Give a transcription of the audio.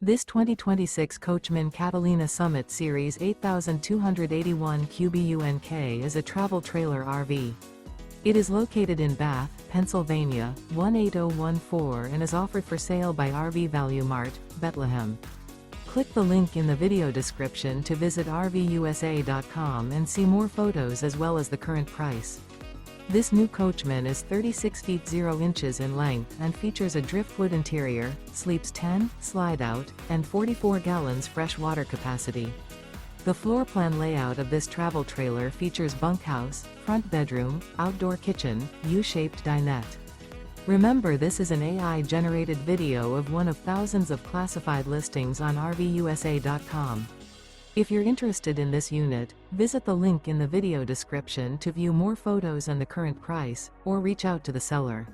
This 2026 Coachmen Catalina Summit Series 8281 QBUNK is a travel trailer RV. It is located in Bath, Pennsylvania, 18014 and is offered for sale by RV Value Mart, Behtlehem. Click the link in the video description to visit RVUSA.com and see more photos as well as the current price. This new Coachmen is 36 feet 0 inches in length and features a driftwood interior, sleeps 10, slide-out, and 44 gallons fresh water capacity. The floor plan layout of this travel trailer features bunkhouse, front bedroom, outdoor kitchen, U-shaped dinette. Remember, this is an AI-generated video of one of thousands of classified listings on RVUSA.com. If you're interested in this unit, visit the link in the video description to view more photos and the current price, or reach out to the seller.